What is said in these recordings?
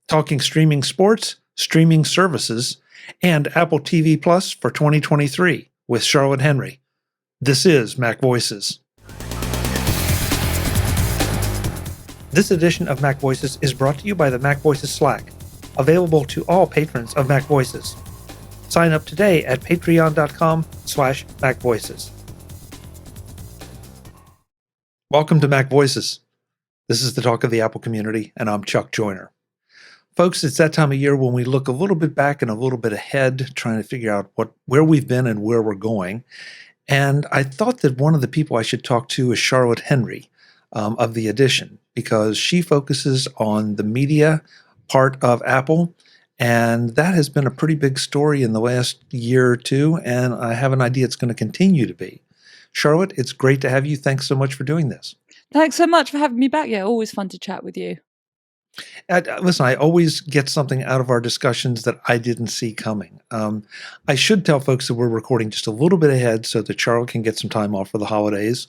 talking streaming sports, streaming services, and Apple TV Plus for 2023 with Charlotte Henry. This is MacVoices. This edition of MacVoices is brought to you by the MacVoices Slack, available to all patrons of MacVoices. Sign up today at patreon.com/MacVoices. Welcome to MacVoices. This is the talk of the Apple community, and I'm Chuck Joyner. Folks, it's that time of year when we look a little bit back and a little bit ahead, trying to figure out where we've been and where we're going. And I thought that one of the people I should talk to is Charlotte Henry of The Edition, because she focuses on the media part of Apple, and that has been a pretty big story in the last year or two, and I have an idea it's going to continue to be. Charlotte, it's great to have you. Thanks so much for doing this. Thanks so much for having me back. Yeah, always fun to chat with you. Listen, I always get something out of our discussions that I didn't see coming. I should tell folks that we're recording just a little bit ahead so that Charlotte can get some time off for the holidays.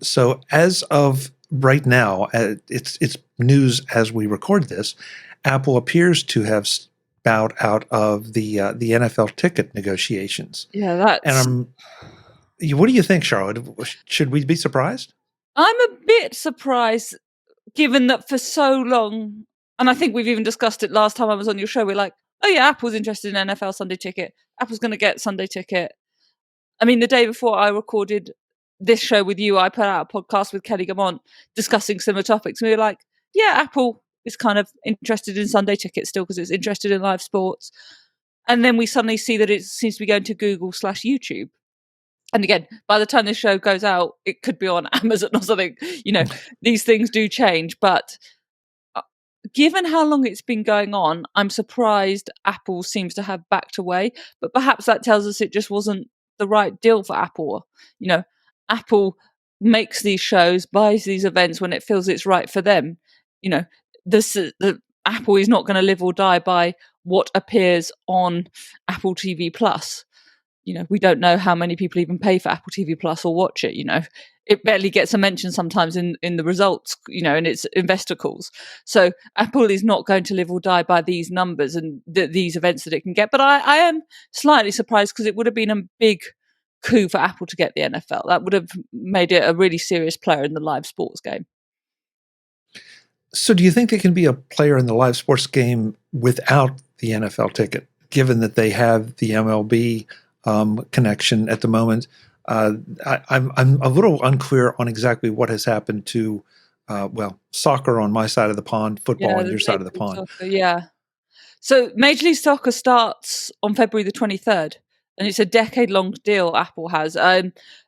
So as of right now, it's news as we record this, Apple appears to have bowed out of the NFL ticket negotiations. Yeah, that's... And what do you think, Charlotte? Should we be surprised? I'm a bit surprised, given that for so long, and I think we've even discussed it last time I was on your show, we're like, oh yeah, Apple's interested in NFL Sunday Ticket. Apple's going to get Sunday Ticket. I mean, the day before I recorded this show with you, I put out a podcast with Kelly Gamont discussing similar topics. And we were like, yeah, Apple is kind of interested in Sunday Ticket still because it's interested in live sports. And then we suddenly see that it seems to be going to Google/YouTube. And again, by the time this show goes out, it could be on Amazon or something. You know, these things do change. But given how long it's been going on, I'm surprised Apple seems to have backed away. But perhaps that tells us it just wasn't the right deal for Apple. You know, Apple makes these shows, buys these events when it feels it's right for them. You know, the Apple is not going to live or die by what appears on Apple TV Plus. You know, we don't know how many people even pay for Apple TV Plus or watch it. You know, it barely gets a mention sometimes in the results, you know, in its investor calls. So Apple is not going to live or die by these numbers and these events that it can get. But I am slightly surprised because it would have been a big coup for Apple to get the NFL. That would have made it a really serious player in the live sports game. So do you think they can be a player in the live sports game without the NFL ticket, given that they have the MLB connection at the moment? I'm a little unclear on exactly what has happened to, soccer on my side of the pond, football on your side of the pond. Soccer, yeah. So Major League Soccer starts on February the 23rd, and it's a decade-long deal Apple has.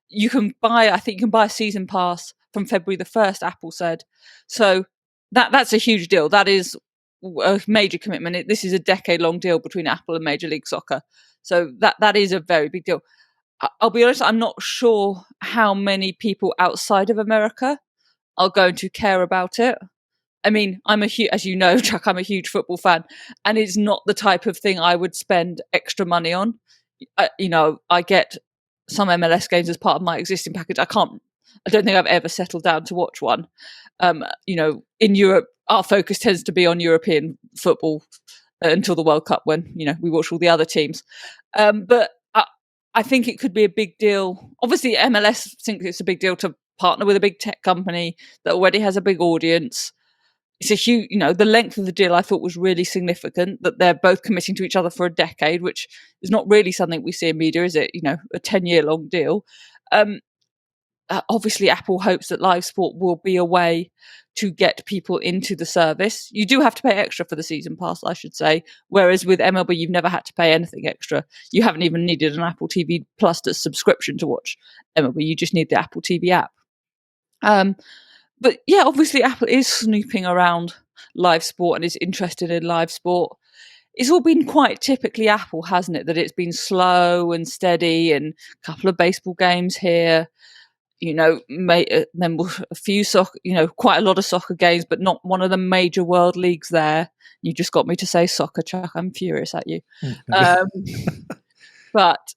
You can buy a season pass from February the 1st, Apple said. So that's a huge deal. That is a major commitment. This is a decade-long deal between Apple and Major League Soccer. So that is a very big deal. I'll be honest, I'm not sure how many people outside of America are going to care about it. I mean, as you know, Chuck, I'm a huge football fan, and it's not the type of thing I would spend extra money on. I get some MLS games as part of my existing package. I don't think I've ever settled down to watch one. In Europe, our focus tends to be on European football until the World Cup, when we watch all the other teams. But I think it could be a big deal. Obviously, MLS thinks it's a big deal to partner with a big tech company that already has a big audience. It's a huge, the length of the deal I thought was really significant, that they're both committing to each other for a decade, which is not really something we see in media, is it? A 10-year long deal. Obviously, Apple hopes that live sport will be a way to get people into the service. You do have to pay extra for the season pass, I should say, whereas with MLB, you've never had to pay anything extra. You haven't even needed an Apple TV Plus subscription to watch MLB. You just need the Apple TV app. But yeah, obviously, Apple is snooping around live sport and is interested in live sport. It's all been quite typically Apple, hasn't it? That it's been slow and steady, and a couple of baseball games here. Then a few soccer, quite a lot of soccer games, but not one of the major world leagues there. You just got me to say soccer, Chuck. I'm furious at you. But,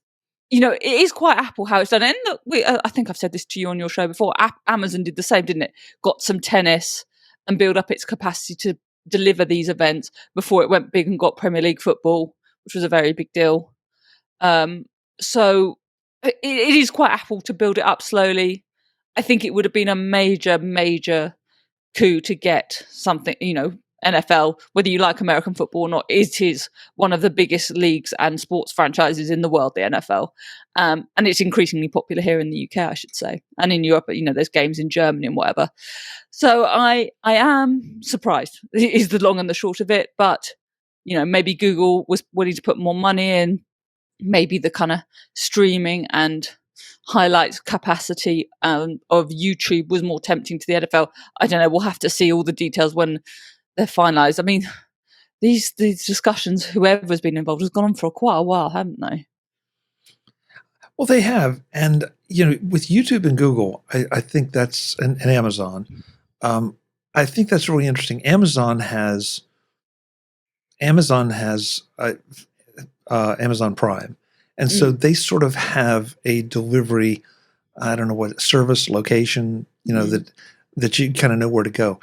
it is quite Apple how it's done. And look, I think I've said this to you on your show before. Amazon did the same, didn't it? Got some tennis and build up its capacity to deliver these events before it went big and got Premier League football, which was a very big deal. So it is quite Apple to build it up slowly. I think it would have been a major coup to get something, NFL, whether you like American football or not, it is one of the biggest leagues and sports franchises in the world, the NFL. And it's increasingly popular here in the UK, I should say. And in Europe, there's games in Germany and whatever. So I am surprised is the long and the short of it. But, maybe Google was willing to put more money in. Maybe the kind of streaming and highlights capacity of YouTube was more tempting to the NFL. I don't know. We'll have to see all the details when they're finalised. I mean, these discussions, whoever's been involved, has gone on for quite a while, haven't they? Well, they have. And, with YouTube and Google, I think that's, and Amazon, I think that's really interesting. Amazon has Amazon Prime. And so they sort of have a delivery, I don't know what, service, location, that you kind of know where to go.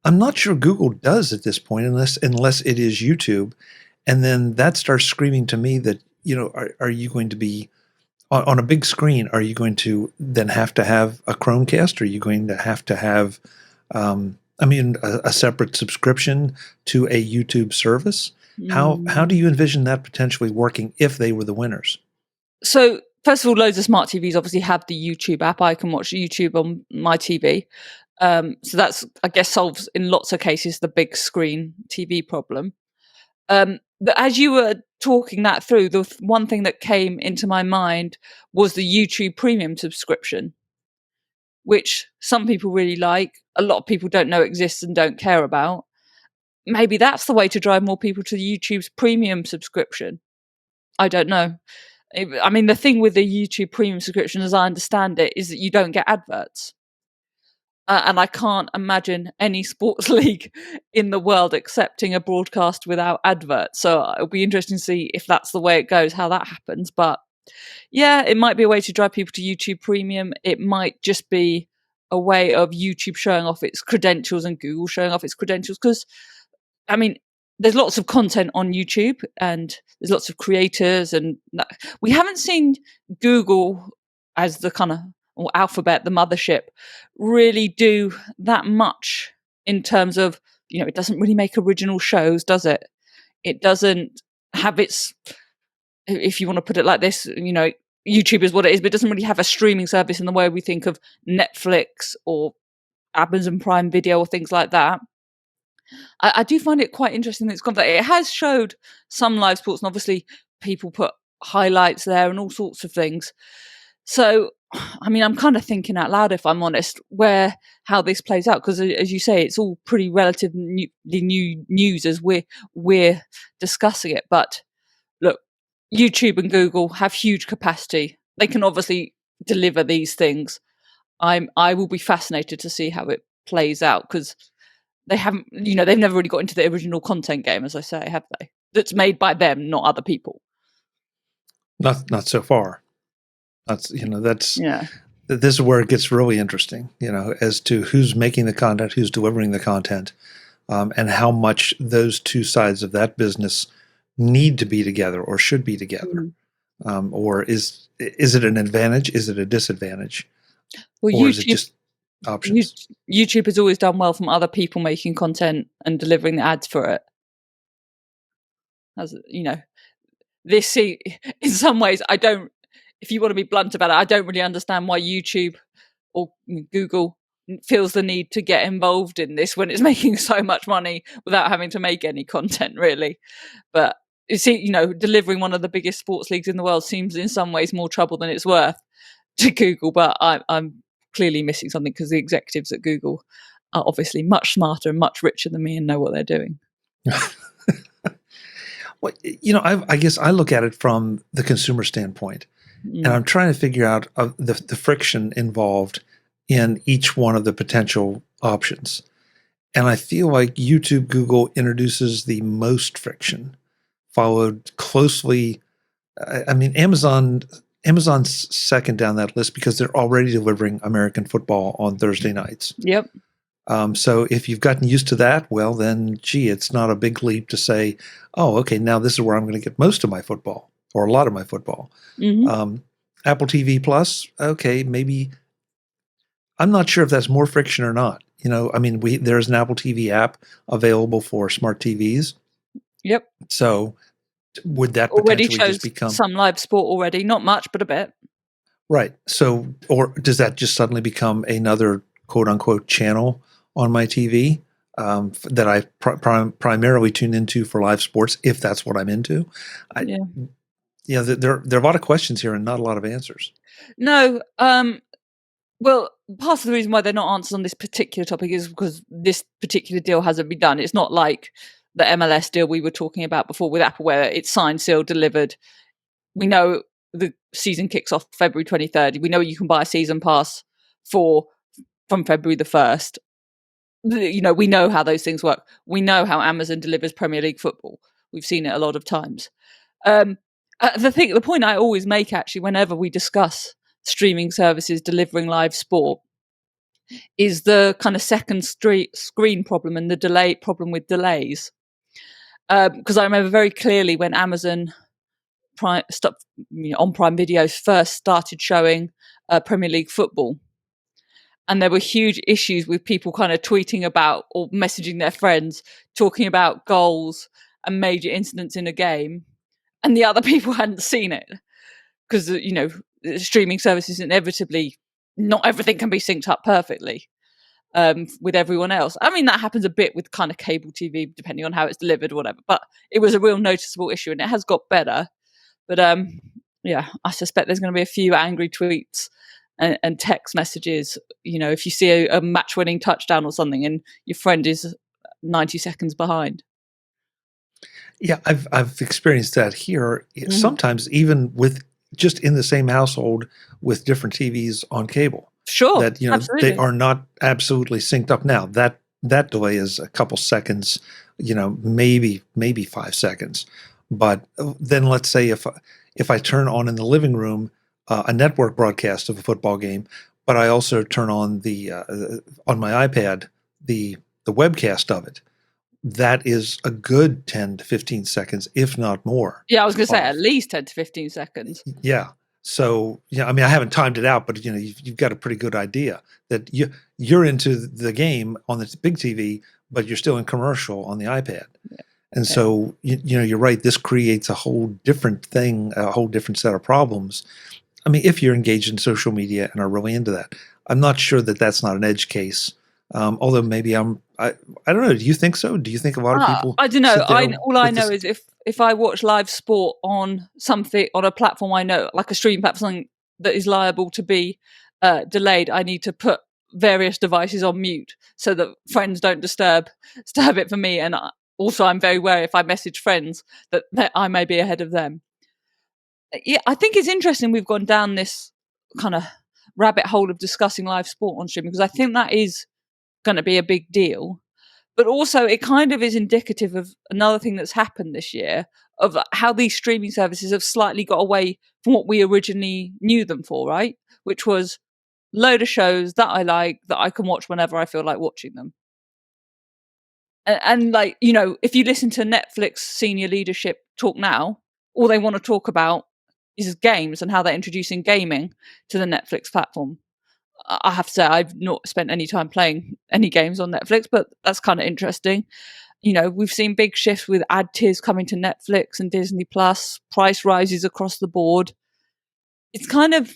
I'm not sure Google does at this point, unless it is YouTube. And then that starts screaming to me that, are you going to be on a big screen? Are you going to then have to have a Chromecast? Are you going to have, a separate subscription to a YouTube service? How do you envision that potentially working if they were the winners? So first of all, loads of smart TVs obviously have the YouTube app. I can watch YouTube on my TV. So that's, I guess, solves in lots of cases the big screen TV problem. But as you were talking that through, the one thing that came into my mind was the YouTube Premium subscription, which some people really like. A lot of people don't know exists and don't care about. Maybe that's the way to drive more people to YouTube's premium subscription. I don't know. I mean, the thing with the YouTube premium subscription, as I understand it, is that you don't get adverts. And I can't imagine any sports league in the world accepting a broadcast without adverts. So it'll be interesting to see if that's the way it goes, how that happens. But yeah, it might be a way to drive people to YouTube Premium. It might just be a way of YouTube showing off its credentials and Google showing off its credentials. Because, I mean, there's lots of content on YouTube and there's lots of creators. And we haven't seen Google as the kind of, or Alphabet, the mothership, really do that much in terms of, it doesn't really make original shows, does it? It doesn't have its, if you want to put it like this, YouTube is what it is, but it doesn't really have a streaming service in the way we think of Netflix or Amazon Prime Video or things like that. I do find it quite interesting that it's gone that it has showed some live sports, and obviously people put highlights there and all sorts of things. So, I mean, I'm kind of thinking out loud, if I'm honest, how this plays out, because as you say, it's all pretty relatively new news as we're discussing it. But look, YouTube and Google have huge capacity. They can obviously deliver these things. I will be fascinated to see how it plays out, because they haven't, they've never really got into the original content game, as I say, have they? That's made by them, not other people. Not so far. This is where it gets really interesting, as to who's making the content, who's delivering the content, and how much those two sides of that business need to be together or should be together. Or is it an advantage? Is it a disadvantage? Well, or is it just options? YouTube has always done well from other people making content and delivering the ads for it. As this, in some ways, if you want to be blunt about it, I don't really understand why YouTube or Google feels the need to get involved in this when it's making so much money without having to make any content, really. But you see, delivering one of the biggest sports leagues in the world seems in some ways more trouble than it's worth to Google. But I'm clearly missing something, because the executives at Google are obviously much smarter and much richer than me and know what they're doing. Well, I guess I look at it from the consumer standpoint, and I'm trying to figure out the friction involved in each one of the potential options. And I feel like YouTube, Google introduces the most friction, followed closely. I mean, Amazon's second down that list because they're already delivering American football on Thursday nights. Yep. So if you've gotten used to that, well, then, gee, it's not a big leap to say, oh, okay, now this is where I'm going to get most of my football or a lot of my football. Mm-hmm. Apple TV Plus, okay, maybe. I'm not sure if that's more friction or not. I mean, there's an Apple TV app available for smart TVs. Yep. So would that Already potentially just shows become some live sport already. Not much, but a bit. right? So, or does that just suddenly become another quote unquote channel on my TV that I primarily tune into for live sports, if that's what I'm into? Yeah. There are a lot of questions here and not a lot of answers. No. Well, part of the reason why they're not answered on this particular topic is because this particular deal hasn't been done. It's not like the MLS deal we were talking about before with Apple, where it's signed, sealed, delivered. We know the season kicks off February 23rd. We know you can buy a season pass from February the 1st. We know how those things work. We know how Amazon delivers Premier League football. We've seen it a lot of times. The point I always make, actually, whenever we discuss streaming services delivering live sport, is the kind of second screen problem and the delay problem with delays. Because I remember very clearly when Amazon on Prime Video first started showing Premier League football, and there were huge issues with people kind of tweeting about or messaging their friends, talking about goals and major incidents in a game, and the other people hadn't seen it because streaming services inevitably not everything can be synced up perfectly with everyone else. I mean, that happens a bit with kind of cable TV, depending on how it's delivered or whatever. But it was a real noticeable issue, and it has got better. But yeah, I suspect there's going to be a few angry tweets and text messages. If you see a match-winning touchdown or something, and your friend is 90 seconds behind. Yeah, I've experienced that here. Mm-hmm. Sometimes even with just in the same household with different TVs on cable. Sure, that absolutely. they are not absolutely synced up. Now that delay is a couple seconds, maybe 5 seconds. But then let's say if I turn on in the living room a network broadcast of a football game, but I also turn on the on my iPad the webcast of it, that is a good 10 to 15 seconds, if not more. Yeah, I was going to say at least 10 to 15 seconds. Yeah. So, I mean, I haven't timed it out, but you've got a pretty good idea that you're into the game on the big TV, but you're still in commercial on the iPad. Yeah. And so, you're right. This creates a whole different thing, a whole different set of problems. I mean, if you're engaged in social media and are really into that, I'm not sure that that's not an edge case. Although maybe I don't know. Do you think so? Do you think a lot of people? I don't know. All I know is if I watch live sport on something on a platform I know, like a streaming platform that is liable to be delayed, I need to put various devices on mute so that friends don't disturb it for me. And also, I'm very wary if I message friends that I may be ahead of them. Yeah, I think it's interesting we've gone down this kind of rabbit hole of discussing live sport on streaming, because I think that is going to be a big deal. But also it kind of is indicative of another thing that's happened this year, of how these streaming services have slightly got away from what we originally knew them for, right? Which was load of shows that I like, that I can watch whenever I feel like watching them. And like, if you listen to Netflix senior leadership talk now, all they want to talk about is games and how they're introducing gaming to the Netflix platform. I have to say, I've not spent any time playing any games on Netflix, but that's kind of interesting. We've seen big shifts with ad tiers coming to Netflix and Disney Plus, price rises across the board. It's kind of,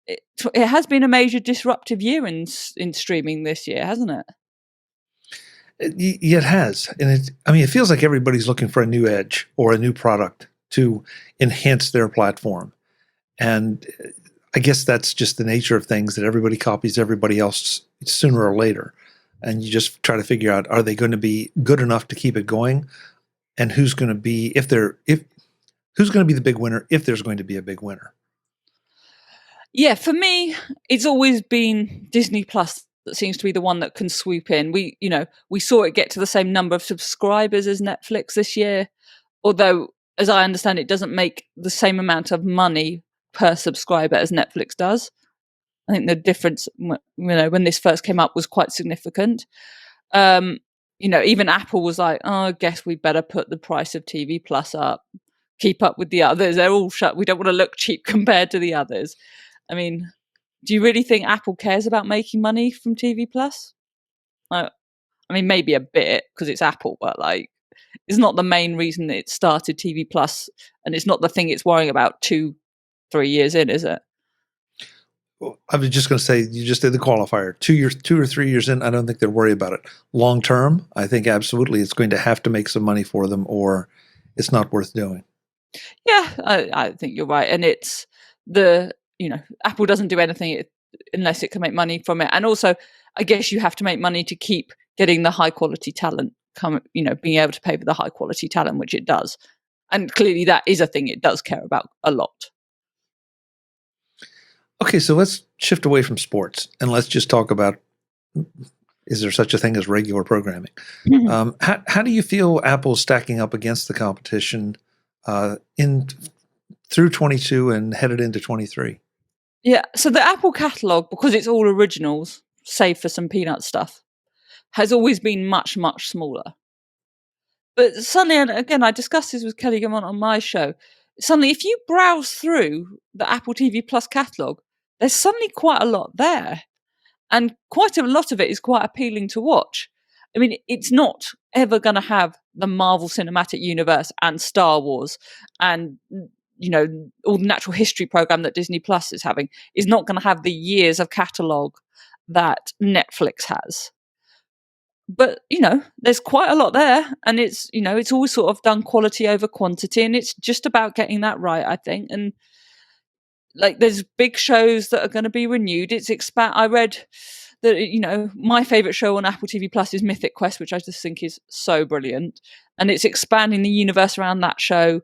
it has been a major disruptive year in streaming this year, hasn't it? It has. And it feels like everybody's looking for a new edge or a new product to enhance their platform. And I guess that's just the nature of things, that everybody copies everybody else sooner or later. And you just try to figure out, are they going to be good enough to keep it going? And who's going to be, who's going to be the big winner if there's going to be a big winner? Yeah, for me, it's always been Disney Plus that seems to be the one that can swoop in. We saw it get to the same number of subscribers as Netflix this year, although, as I understand, it doesn't make the same amount of money per subscriber as Netflix does. I think the difference, when this first came up, was quite significant. Even Apple was like, "Oh, I guess we better put the price of TV Plus up, keep up with the others. They're all shut. We don't want to look cheap compared to the others." I mean, do you really think Apple cares about making money from TV Plus? Maybe a bit because it's Apple, but it's not the main reason it started TV Plus, and it's not the thing it's worrying about 2-3 years in, is it? Well, I was just going to say, you just did the qualifier. 2 or 3 years in, I don't think they're worried about it. Long term, I think absolutely it's going to have to make some money for them, or it's not worth doing. Yeah, I think you're right, and it's Apple doesn't do anything unless it can make money from it, and also I guess you have to make money to keep getting the high quality talent being able to pay for the high quality talent, which it does, and clearly that is a thing it does care about a lot. Okay, so let's shift away from sports and let's just talk about, is there such a thing as regular programming? Mm-hmm. How do you feel Apple's stacking up against the competition through 22 and headed into 23? Yeah, so the Apple catalog, because it's all originals, save for some peanut stuff, has always been much, much smaller. But suddenly, and again, I discussed this with Kelly Gamont on my show, suddenly if you browse through the Apple TV Plus catalog, there's suddenly quite a lot there. And quite a lot of it is quite appealing to watch. I mean, it's not ever going to have the Marvel Cinematic Universe and Star Wars and, all the natural history program that Disney Plus is having, is not going to have the years of catalogue that Netflix has. But, there's quite a lot there. And it's always sort of done quality over quantity. And it's just about getting that right, I think. And there's big shows that are going to be renewed. I read that my favorite show on Apple TV Plus is Mythic Quest, which I just think is so brilliant, and it's expanding the universe around that show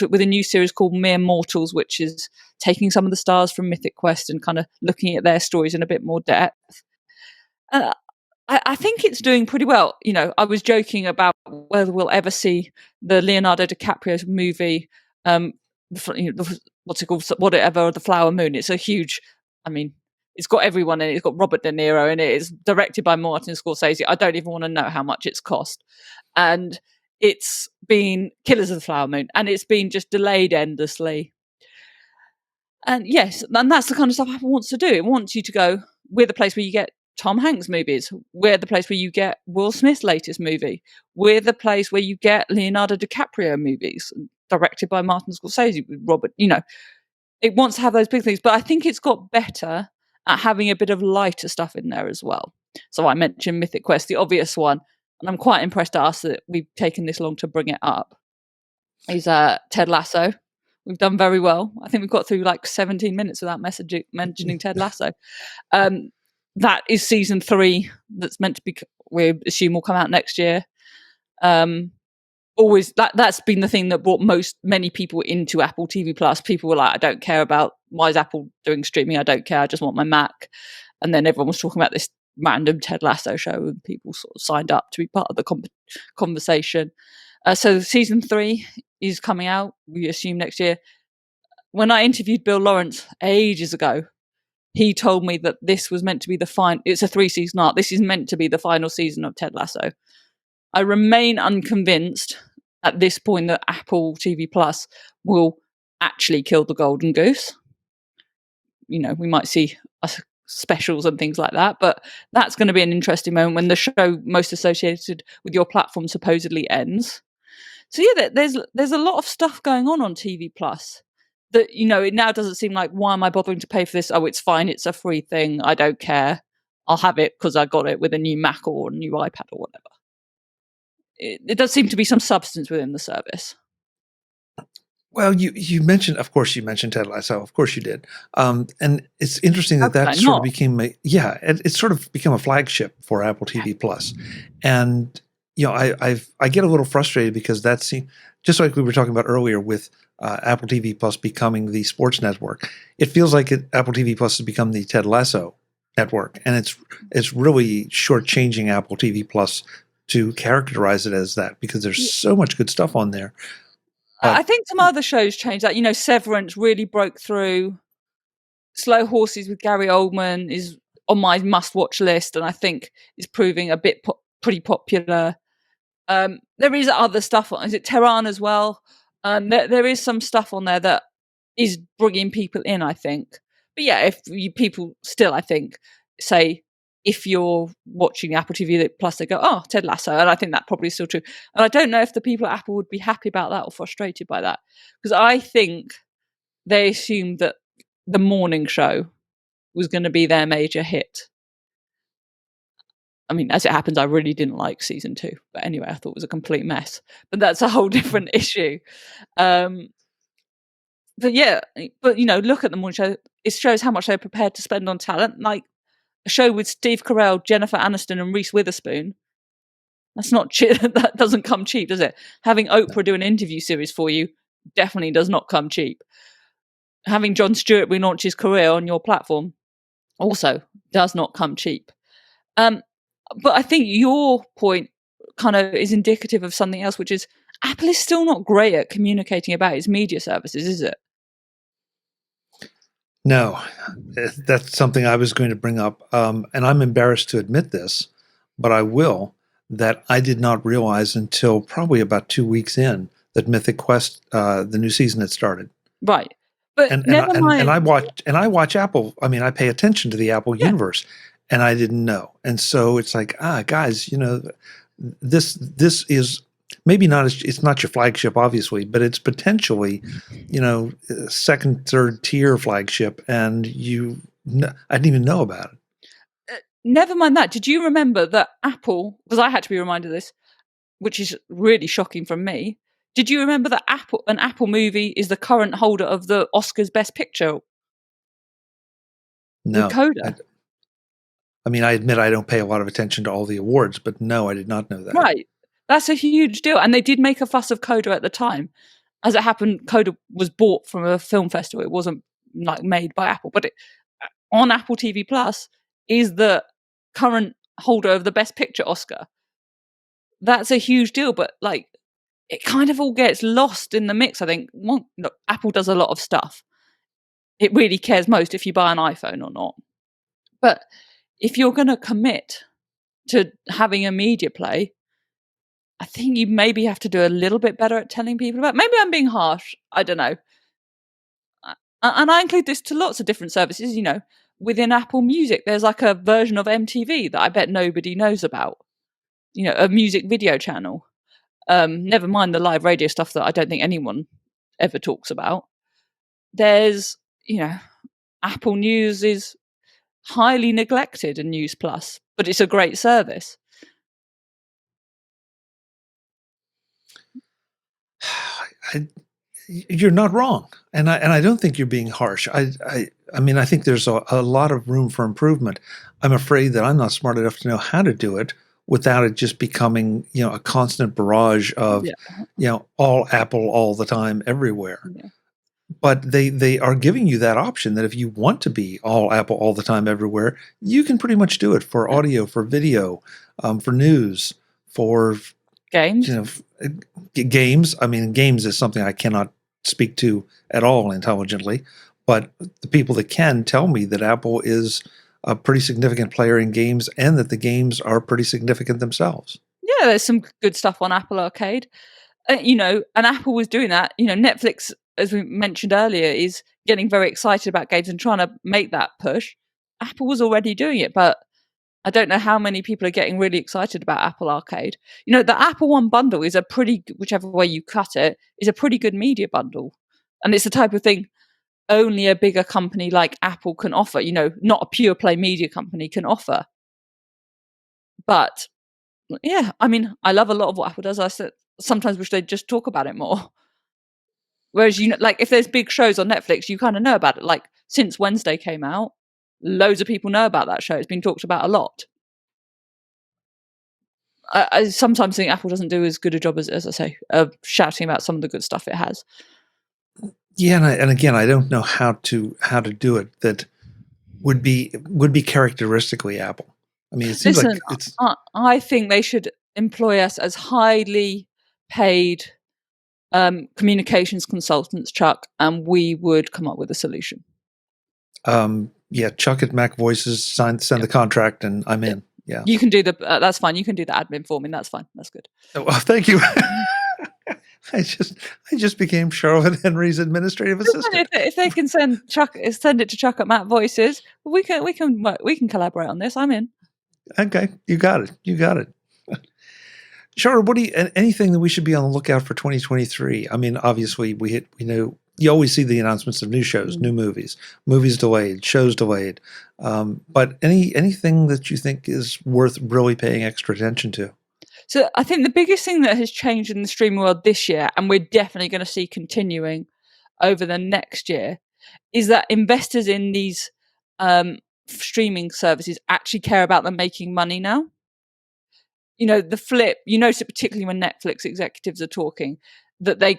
with a new series called Mere Mortals, which is taking some of the stars from Mythic Quest and kind of looking at their stories in a bit more depth. I think it's doing pretty well. I was joking about whether we'll ever see the Leonardo DiCaprio movie. What's it called? Whatever, The Flower Moon. It's a huge. It's got everyone in it. It's got Robert De Niro in it. It's directed by Martin Scorsese. I don't even want to know how much it's cost. And it's been Killers of the Flower Moon, and it's been just delayed endlessly. And yes, and that's the kind of stuff Apple wants to do. It wants you to go, we're the place where you get Tom Hanks movies. We're the place where you get Will Smith's latest movie. We're the place where you get Leonardo DiCaprio movies directed by Martin Scorsese with Robert. It wants to have those big things, but I think it's got better at having a bit of lighter stuff in there as well. So I mentioned Mythic Quest, the obvious one, and I'm quite impressed at us that we've taken this long to bring it up, is Ted Lasso. We've done very well. I think we've got through 17 minutes without mentioning Ted Lasso. That is season 3 that's meant to be, we assume, will come out next year. Always that's been the thing that brought many people into Apple TV Plus. People were like, I don't care about, why is Apple doing streaming? I don't care. I just want my Mac. And then everyone was talking about this random Ted Lasso show, and people sort of signed up to be part of the conversation. So season 3 is coming out, we assume, next year. When I interviewed Bill Lawrence ages ago, he told me that this was meant to be the final. It's a 3-season arc. This is meant to be the final season of Ted Lasso. I remain unconvinced at this point that Apple TV Plus will actually kill the golden goose. We might see specials and things like that, but that's going to be an interesting moment when the show most associated with your platform supposedly ends. So yeah, there's a lot of stuff going on TV Plus that, it now doesn't seem like, why am I bothering to pay for this? Oh, it's fine. It's a free thing. I don't care. I'll have it because I got it with a new Mac or a new iPad or whatever. It does seem to be some substance within the service. Well, you mentioned Ted Lasso. Of course you did. And it's interesting that sort of became it's sort of become a flagship for Apple TV Plus. And I get a little frustrated because that's just like we were talking about earlier with Apple TV Plus becoming the sports network. It feels like Apple TV Plus has become the Ted Lasso network, and it's really shortchanging Apple TV Plus to characterize it as that, because there's so much good stuff on there. I think some other shows changed that. Severance really broke through Slow Horses with Gary Oldman is on my must-watch list, and I think is proving a bit pretty popular. There is other stuff on. Is it Tehran as well? There is some stuff on there that is bringing people in, I think. But yeah, if people still, I think, say if you're watching Apple TV Plus, they go, "Oh, Ted Lasso," and I think that probably is still true. And I don't know if the people at Apple would be happy about that or frustrated by that, because I think they assumed that the morning show was going to be their major hit. I mean, as it happens, I really didn't like season 2. But anyway, I thought it was a complete mess. But that's a whole different issue. But yeah, but look at the morning show. It shows how much they're prepared to spend on talent. Like a show with Steve Carell, Jennifer Aniston, and Reese Witherspoon. That's not cheap. That doesn't come cheap, does it? Having Oprah do an interview series for you definitely does not come cheap. Having Jon Stewart relaunch his career on your platform also does not come cheap. But I think your point kind of is indicative of something else, which is Apple is still not great at communicating about its media services, is it? No, that's something I was going to bring up. And I'm embarrassed to admit this, but I will, that I did not realize until probably about 2 weeks in that Mythic Quest, the new season had started. Right. But And never mind. I watch Apple. I mean, I pay attention to the Apple universe, and I didn't know. And so it's like, guys, this is maybe not. It's not your flagship, obviously, but it's potentially, second, third tier flagship, and I didn't even know about it. Never mind that. Did you remember that Apple? Because I had to be reminded of this, which is really shocking from me. Did you remember that an Apple movie is the current holder of the Oscars Best Picture? No. Coda. I mean, I admit I don't pay a lot of attention to all the awards, but no, I did not know that. Right. That's a huge deal. And they did make a fuss of Coda at the time. As it happened, Coda was bought from a film festival. It wasn't like made by Apple. But on Apple TV Plus is the current holder of the Best Picture Oscar. That's a huge deal. But like, it kind of all gets lost in the mix, I think. Well, look, Apple does a lot of stuff. It really cares most if you buy an iPhone or not. But if you're going to commit to having a media play, I think you maybe have to do a little bit better at telling people about. Maybe I'm being harsh. I don't know. And I include this to lots of different services. Within Apple Music, there's like a version of MTV that I bet nobody knows about. A music video channel. Never mind the live radio stuff that I don't think anyone ever talks about. There's, Apple News is highly neglected in News Plus, but it's a great service. You're not wrong, and I don't think you're being harsh. I mean, I think there's a lot of room for improvement. I'm afraid that I'm not smart enough to know how to do it without it just becoming, a constant barrage of, all Apple all the time everywhere. Yeah. But they are giving you that option that if you want to be all Apple all the time everywhere, you can pretty much do it for audio, for video, for news, for games. Games. I mean, games is something I cannot speak to at all intelligently, but the people that can tell me that Apple is a pretty significant player in games and that the games are pretty significant themselves. Yeah, there's some good stuff on Apple Arcade. And Apple was doing that. Netflix, as we mentioned earlier, is getting very excited about games and trying to make that push. Apple was already doing it, but I don't know how many people are getting really excited about Apple Arcade. The Apple One bundle is whichever way you cut it, is a pretty good media bundle. And it's the type of thing only a bigger company like Apple can offer, not a pure play media company can offer. But yeah, I mean, I love a lot of what Apple does. I sometimes wish they'd just talk about it more. Whereas, like if there's big shows on Netflix, you kind of know about it. Like since Wednesday came out, loads of people know about that show. It's been talked about a lot. I sometimes think Apple doesn't do as good a job as I say, of shouting about some of the good stuff it has. Yeah, and again, I don't know how to do it that would be characteristically Apple. I mean, it seems like it's. I think they should employ us as highly paid communications consultants, Chuck, and we would come up with a solution. Yeah, Chuck at MacVoices, send the contract, and I'm in. Yeah. You can do that's fine. You can do the admin for me. That's fine. That's good. Oh, well, thank you. I just became Charlotte Henry's administrative assistant. If they can send it to Chuck at Matt Voices, we can collaborate on this. I'm in. Okay, you got it. You got it. Charlotte, what do you anything that we should be on the lookout for 2023? I mean, obviously we know you always see the announcements of new shows, new movies delayed, shows delayed. But anything that you think is worth really paying extra attention to? So I think the biggest thing that has changed in the streaming world this year, and we're definitely going to see continuing over the next year, is that investors in these streaming services actually care about them making money now. You know, you notice it particularly when Netflix executives are talking, that they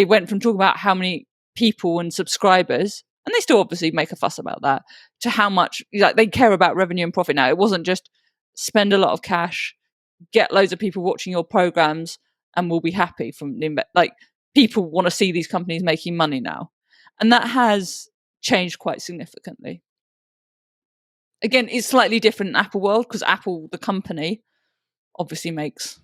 went from talking about how many people and subscribers, and they still obviously make a fuss about that, to how much they care about revenue and profit now. It wasn't just spend a lot of cash, get loads of people watching your programs, and we'll be happy from the people want to see these companies making money now. And that has changed quite significantly. Again, it's slightly different in Apple world because Apple, the company, obviously makes,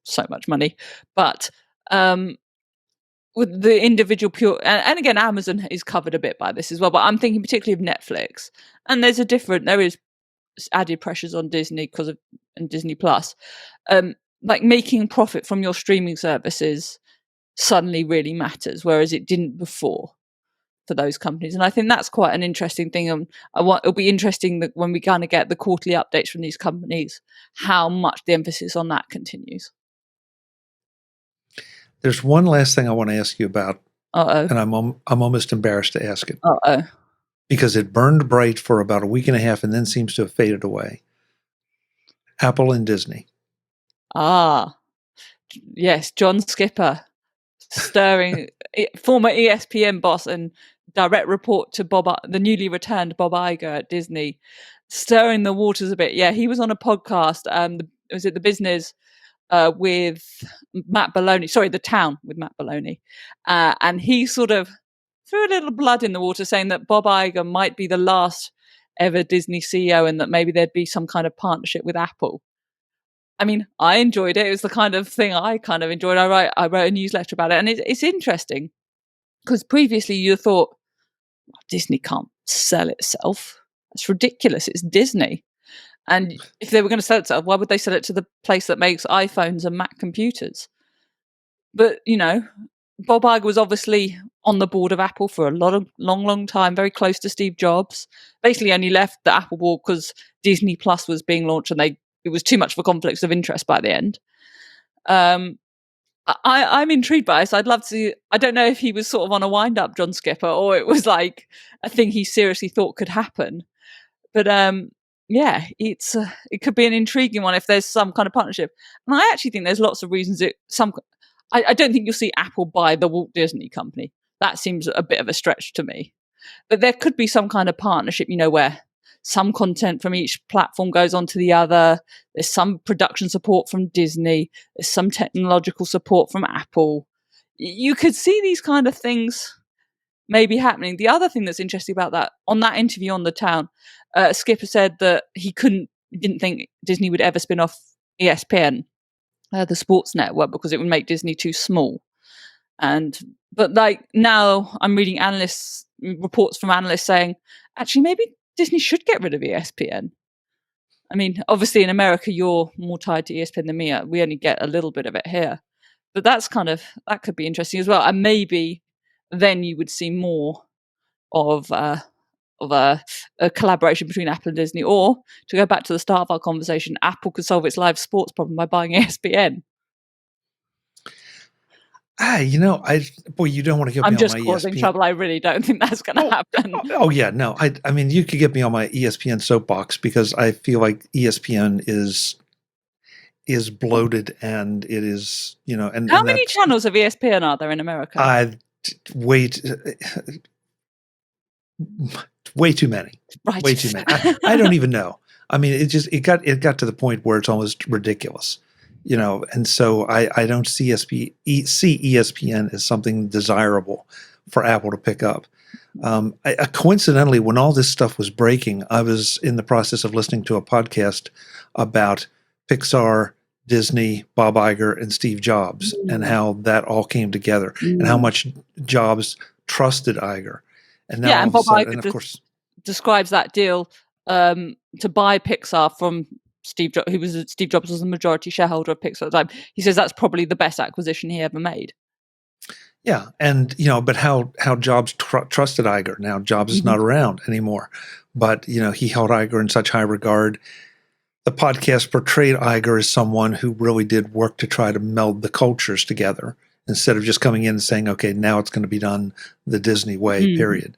so much money. But with the individual pure, and again, Amazon is covered a bit by this as well, but I'm thinking particularly of Netflix. And there is added pressures on Disney and Disney Plus. Making profit from your streaming services suddenly really matters, whereas it didn't before for those companies. And I think that's quite an interesting thing. It'll be interesting that when we kind of get the quarterly updates from these companies, how much the emphasis on that continues. There's one last thing I want to ask you about. Uh-oh. And I'm almost embarrassed to ask it. Uh-oh. Because it burned bright for about a week and a half and then seems to have faded away. Apple and Disney. Ah, yes, John Skipper, stirring former ESPN boss and direct report to the newly returned Bob Iger at Disney, stirring the waters a bit. Yeah, he was on a podcast. Was it The Business with Matt Belloni? Sorry, The Town with Matt Belloni, and he sort of threw a little blood in the water, saying that Bob Iger might be the last ever Disney CEO, and that maybe there'd be some kind of partnership with Apple. I mean, I enjoyed it. It was the kind of thing I kind of enjoyed. I wrote a newsletter about it, and it's interesting because previously you thought Disney can't sell itself. It's ridiculous. It's Disney, and if they were going to sell itself, why would they sell it to the place that makes iPhones and Mac computers? But Bob Iger was obviously on the board of Apple for a long time, very close to Steve Jobs. Basically, only left the Apple board because Disney Plus was being launched, and it was too much of a conflict of interest by the end. I'm intrigued by this. I'd love to. I don't know if he was sort of on a wind up, John Skipper, or it was like a thing he seriously thought could happen. But it could be an intriguing one if there's some kind of partnership. And I actually think there's lots of reasons I don't think you'll see Apple buy the Walt Disney Company. That seems a bit of a stretch to me. But there could be some kind of partnership, where some content from each platform goes on to the other. There's some production support from Disney. There's some technological support from Apple. You could see these kind of things maybe happening. The other thing that's interesting about that, on that interview on The Town, Skipper said that he didn't think Disney would ever spin off ESPN, the sports network, because it would make Disney too small. But now I'm reading reports from analysts saying, actually, maybe Disney should get rid of ESPN. I mean, obviously in America, you're more tied to ESPN than me. We only get a little bit of it here. But that could be interesting as well. And maybe then you would see more of a collaboration between Apple and Disney. Or, to go back to the start of our conversation, Apple could solve its live sports problem by buying ESPN. You don't want to get me on my ESPN. I'm just causing trouble. I really don't think that's going to happen. Oh yeah, no. I mean, you could get me on my ESPN soapbox because I feel like ESPN is bloated and it is, and how many channels of ESPN are there in America? Way too many. Right. Way too many. I don't even know. I mean, it got to the point where it's almost ridiculous. And so I don't see ESPN as something desirable for Apple to pick up. Coincidentally, when all this stuff was breaking, I was in the process of listening to a podcast about Pixar, Disney, Bob Iger, and Steve Jobs, and how that all came together, and how much Jobs trusted Iger. And now all and of a Bob sudden, Iger and of course, describes that deal to buy Pixar from Steve Jobs, Steve Jobs was the majority shareholder of Pixar at the time. He says that's probably the best acquisition he ever made. yeah, and but how Jobs trusted Iger. Now Jobs is not around anymore, but he held Iger in such high regard. The podcast portrayed Iger as someone who really did work to try to meld the cultures together instead of just coming in and saying, okay, now it's going to be done the Disney way, period.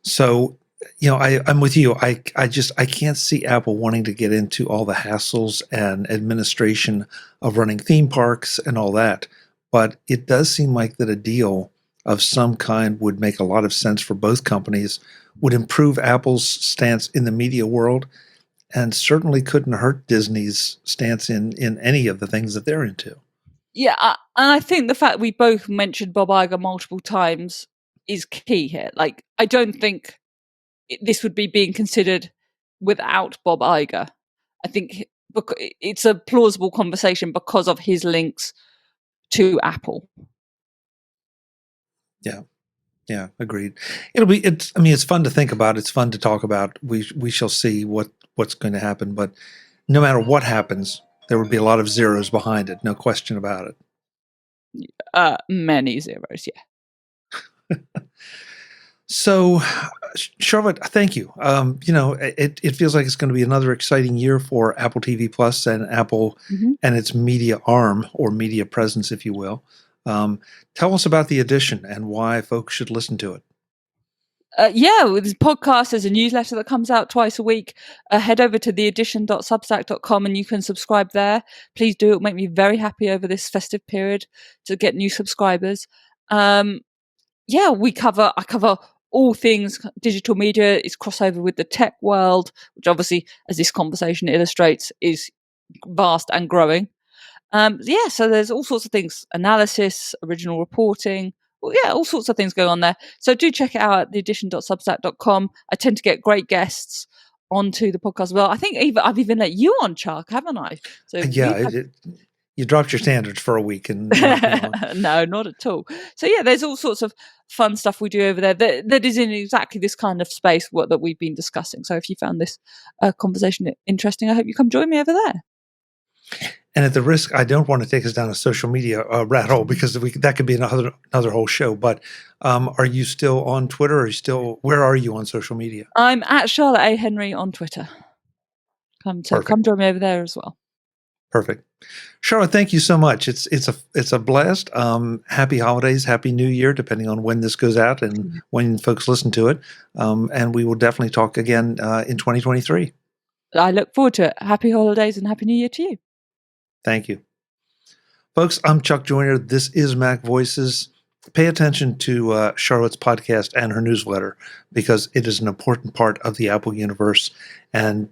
So, I'm with you. I can't see Apple wanting to get into all the hassles and administration of running theme parks and all that. But it does seem like that a deal of some kind would make a lot of sense for both companies, would improve Apple's stance in the media world, and certainly couldn't hurt Disney's stance in any of the things that they're into. Yeah, and I think the fact we both mentioned Bob Iger multiple times is key here. Like, I don't think this would be being considered without Bob Iger. I think it's a plausible conversation because of his links to Apple. Yeah, agreed. It's fun to think about. It's fun to talk about. We shall see what's going to happen. But no matter what happens, there would be a lot of zeros behind it. No question about it. Many zeros, yeah. So, Charlotte, thank you. It feels like it's going to be another exciting year for Apple TV Plus and Apple and its media arm, or media presence, if you will. Tell us about the edition and why folks should listen to it. With this podcast, there's a newsletter that comes out twice a week. Head over to theedition.substack.com and you can subscribe there. Please do. It'll make me very happy over this festive period to get new subscribers. I cover all things digital media. It's crossover with the tech world, which obviously, as this conversation illustrates, is vast and growing. So there's all sorts of things, analysis, original reporting, all sorts of things going on there. So do check it out at theedition.substack.com. I tend to get great guests onto the podcast as well. I think I've even let you on, Chuck, haven't I? So you dropped your standards for a week. And no, not at all. So there's all sorts of fun stuff we do over there that is in exactly this kind of space that we've been discussing. So if you found this conversation interesting, I hope you come join me over there. And at the risk, I don't want to take us down a social media rat hole, because that could be another whole show. But are you still on Twitter? Where are you on social media? I'm at Charlotte A. Henry on Twitter. Come join me over there as well. Perfect. Charlotte, thank you so much. It's a blast. Happy holidays, happy New Year, depending on when this goes out and when folks listen to it. And we will definitely talk again in 2023. I look forward to it. Happy holidays and happy New Year to you. Thank you. Folks, I'm Chuck Joyner. This is Mac Voices. Pay attention to Charlotte's podcast and her newsletter, because it is an important part of the Apple universe, and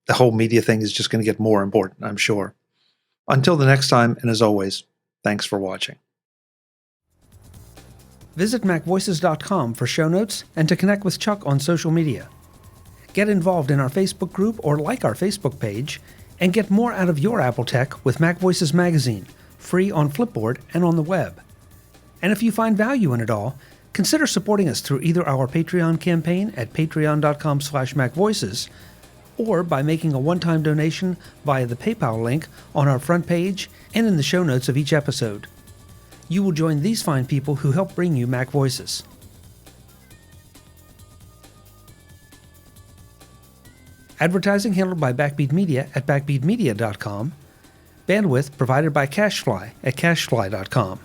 the whole media thing is just going to get more important, I'm sure. Until the next time, and as always, thanks for watching. Visit MacVoices.com for show notes and to connect with Chuck on social media. Get involved in our Facebook group or like our Facebook page, and get more out of your Apple tech with Mac Voices Magazine, free on Flipboard and on the web. And if you find value in it all, consider supporting us through either our Patreon campaign at patreon.com/MacVoices, or by making a one-time donation via the PayPal link on our front page and in the show notes of each episode. You will join these fine people who help bring you Mac Voices. Advertising handled by Backbeat Media at backbeatmedia.com. Bandwidth provided by CacheFly at cachefly.com.